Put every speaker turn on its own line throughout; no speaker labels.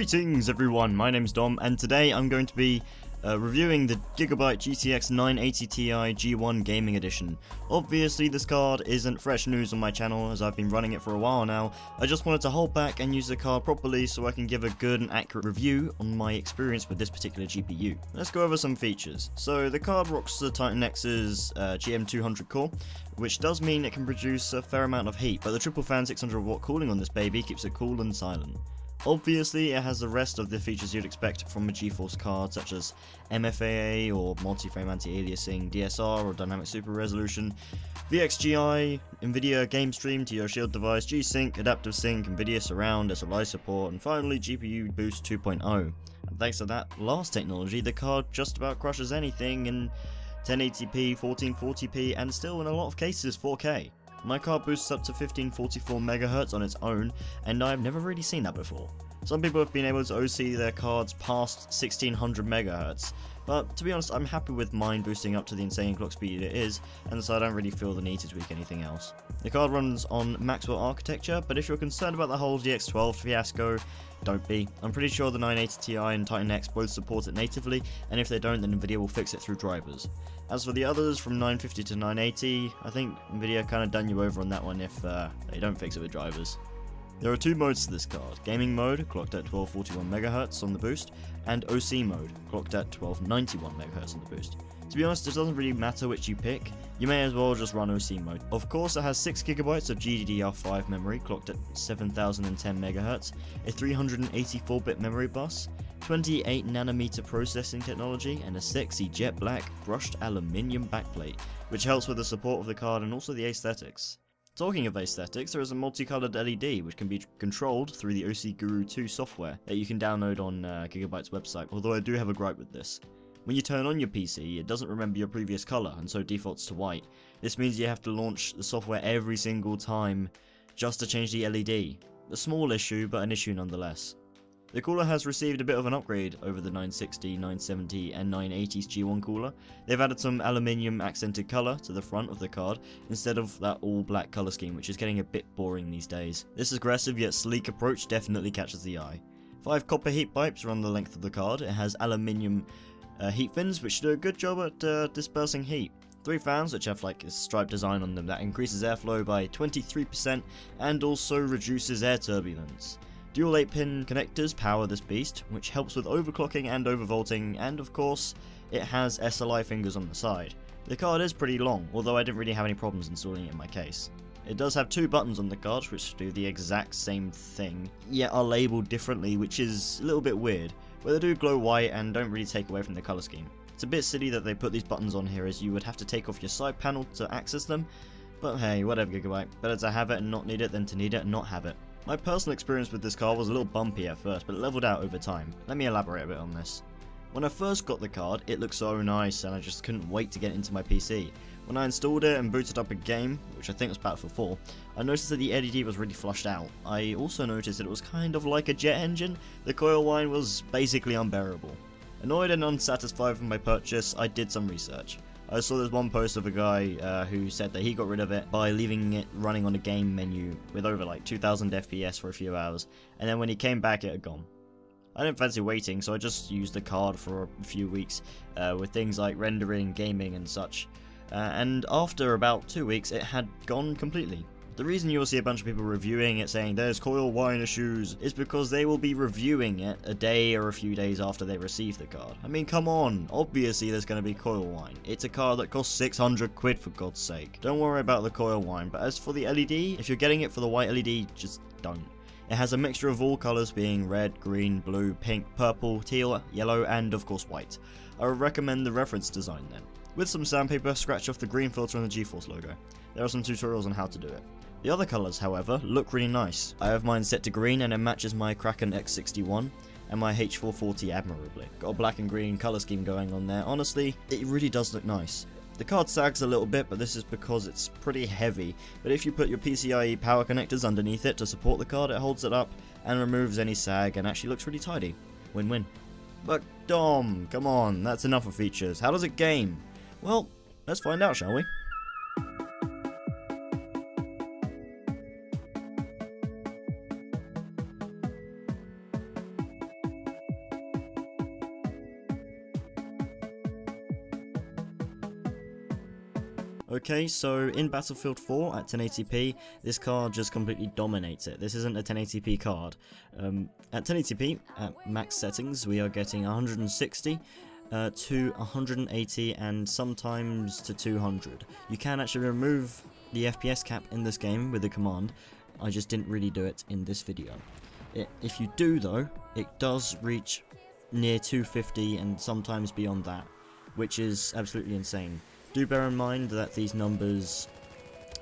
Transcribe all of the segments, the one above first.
Greetings everyone, my name's Dom, and today I'm going to be reviewing the Gigabyte GTX 980Ti G1 Gaming Edition. Obviously this card isn't fresh news on my channel as I've been running it for a while now. I just wanted to hold back and use the card properly so I can give a good and accurate review on my experience with this particular GPU. Let's go over some features. So the card rocks the Titan X's GM200 core, which does mean it can produce a fair amount of heat, but the triple fan 600 watt cooling on this baby keeps it cool and silent. Obviously, it has the rest of the features you'd expect from a GeForce card, such as MFAA or multi-frame anti-aliasing, DSR or dynamic super resolution, VXGI, NVIDIA Game Stream to your Shield device, G-Sync, Adaptive Sync, NVIDIA Surround, SLI support, and finally GPU Boost 2.0. And thanks to that last technology, the card just about crushes anything in 1080p, 1440p, and still in a lot of cases 4K. My card boosts up to 1544 MHz on its own, and I've never really seen that before. Some people have been able to OC their cards past 1600 MHz, but to be honest, I'm happy with mine boosting up to the insane clock speed it is, and so I don't really feel the need to tweak anything else. The card runs on Maxwell architecture, but if you're concerned about the whole DX12 fiasco, don't be. I'm pretty sure the 980 Ti and Titan X both support it natively, and if they don't, then NVIDIA will fix it through drivers. As for the others, from 950 to 980, I think NVIDIA kinda done you over on that one if they don't fix it with drivers. There are two modes to this card: gaming mode, clocked at 1241 MHz on the boost, and OC mode, clocked at 1291 MHz on the boost. To be honest, it doesn't really matter which you pick, you may as well just run OC mode. Of course, it has 6GB of GDDR5 memory, clocked at 7010 MHz, a 384-bit memory bus, 28nm processing technology, and a sexy jet black brushed aluminium backplate, which helps with the support of the card and also the aesthetics. Talking of aesthetics, there is a multicolored LED which can be controlled through the OC Guru 2 software that you can download on Gigabyte's website, although I do have a gripe with this. When you turn on your PC, it doesn't remember your previous colour and so defaults to white. This means you have to launch the software every single time just to change the LED. A small issue, but an issue nonetheless. The cooler has received a bit of an upgrade over the 960, 970 and 980's G1 cooler. They've added some aluminium accented colour to the front of the card instead of that all black colour scheme, which is getting a bit boring these days. This aggressive yet sleek approach definitely catches the eye. 5 copper heat pipes run the length of the card. It has aluminium heat fins which do a good job at dispersing heat. 3 fans which have like a striped design on them that increases airflow by 23% and also reduces air turbulence. Dual 8-pin connectors power this beast, which helps with overclocking and overvolting, and of course, it has SLI fingers on the side. The card is pretty long, although I didn't really have any problems installing it in my case. It does have 2 buttons on the card which do the exact same thing, yet are labelled differently, which is a little bit weird, but they do glow white and don't really take away from the colour scheme. It's a bit silly that they put these buttons on here as you would have to take off your side panel to access them, but hey, whatever Gigabyte, better to have it and not need it than to need it and not have it. My personal experience with this card was a little bumpy at first, but it leveled out over time. Let me elaborate a bit on this. When I first got the card, it looked so nice and I just couldn't wait to get it into my PC. When I installed it and booted up a game, which I think was Battlefield 4, I noticed that the LED was really flushed out. I also noticed that it was kind of like a jet engine. The coil whine was basically unbearable. Annoyed and unsatisfied with my purchase, I did some research. I saw this one post of a guy who said that he got rid of it by leaving it running on a game menu with over like 2000 FPS for a few hours, and then when he came back it had gone. I didn't fancy waiting, so I just used the card for a few weeks with things like rendering, gaming and such, and after about 2 weeks it had gone completely. The reason you'll see a bunch of people reviewing it saying there's coil whine issues is because they will be reviewing it a day or a few days after they receive the card. I mean, come on, obviously there's going to be coil whine. It's a card that costs 600 quid for God's sake. Don't worry about the coil whine, but as for the LED, if you're getting it for the white LED, just don't. It has a mixture of all colours being red, green, blue, pink, purple, teal, yellow and of course white. I would recommend the reference design then. With some sandpaper, scratch off the green filter on the GeForce logo. There are some tutorials on how to do it. The other colours, however, look really nice. I have mine set to green and it matches my Kraken X61 and my H440 admirably. Got a black and green colour scheme going on there. Honestly, it really does look nice. The card sags a little bit, but this is because it's pretty heavy. But if you put your PCIe power connectors underneath it to support the card, it holds it up and removes any sag and actually looks really tidy. Win-win. But Dom, come on, that's enough of features. How does it game? Well, let's find out, shall we? Okay, so in Battlefield 4 at 1080p, this card just completely dominates it. This isn't a 1080p card. At 1080p, at max settings, we are getting 160 to 180 and sometimes to 200. You can actually remove the FPS cap in this game with the command. I just didn't really do it in this video. If you do though, it does reach near 250 and sometimes beyond that, which is absolutely insane. Do bear in mind that these numbers,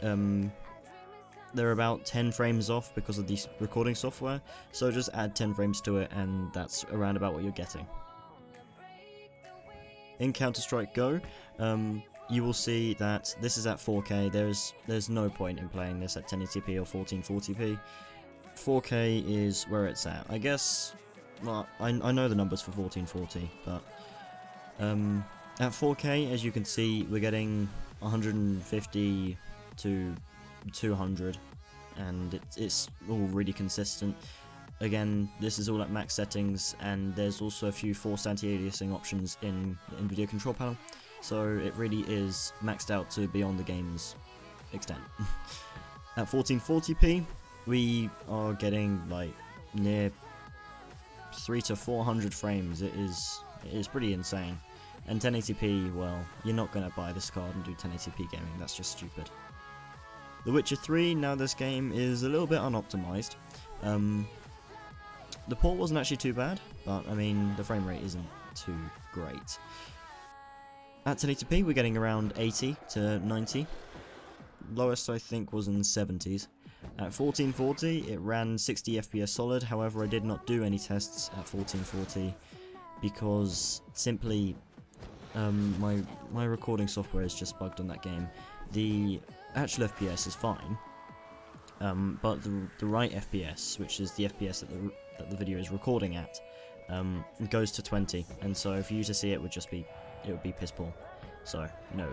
they're about 10 frames off because of the recording software, so just add 10 frames to it and that's around about what you're getting. In Counter-Strike Go, you will see that this is at 4K. There's no point in playing this at 1080p or 1440p. 4K is where it's at. I guess, well, I know the numbers for 1440, but at 4K, as you can see, we're getting 150 to 200, and it's all really consistent. Again, this is all at max settings, and there's also a few forced anti-aliasing options in the NVIDIA control panel, so it really is maxed out to beyond the game's extent. At 1440p, we are getting like near 300 to 400 frames. It is pretty insane. And 1080p, well, you're not going to buy this card and do 1080p gaming, that's just stupid. The Witcher 3, now this game is a little bit unoptimized. The port wasn't actually too bad, but I mean, the frame rate isn't too great. At 1080p, we're getting around 80 to 90. Lowest, I think, was in the 70s. At 1440, it ran 60 FPS solid, however, I did not do any tests at 1440 because simply my recording software is just bugged on that game. The actual FPS is fine, but the right FPS, which is the FPS that the video is recording at, goes to 20, and so for you to see it would be piss poor. So no,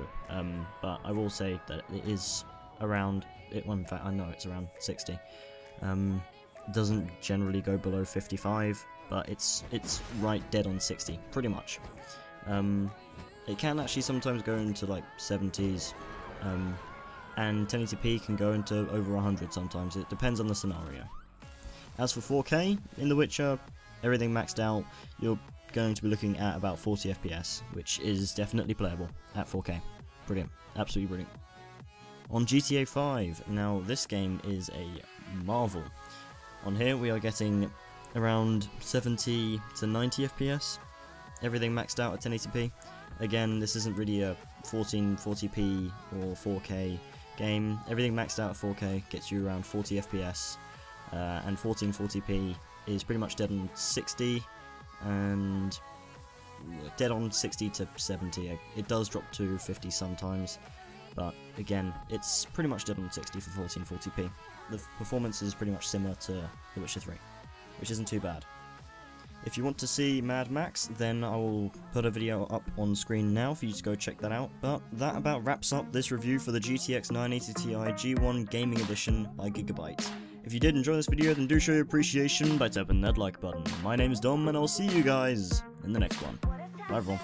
but I will say that it is around it. Well, in fact, I know it's around 60. Doesn't generally go below 55, but it's right dead on 60, pretty much. It can actually sometimes go into like 70s, and 1080p can go into over 100 sometimes. It depends on the scenario. As for 4K, in The Witcher, everything maxed out, you're going to be looking at about 40 FPS, which is definitely playable at 4K. Brilliant, absolutely brilliant. On GTA 5, now this game is a marvel. On here we are getting around 70 to 90 FPS, everything maxed out at 1080p. Again, this isn't really a 1440p or 4K game. Everything maxed out at 4K gets you around 40 FPS, and 1440p is pretty much dead on 60, and dead on 60 to 70. It does drop to 50 sometimes, but again, it's pretty much dead on 60 for 1440p. The performance is pretty much similar to The Witcher 3, which isn't too bad. If you want to see Mad Max, then I will put a video up on screen now for you to go check that out. But that about wraps up this review for the GTX 980Ti G1 Gaming Edition by Gigabyte. If you did enjoy this video, then do show your appreciation by tapping that like button. My name is Dom, and I'll see you guys in the next one. Bye everyone.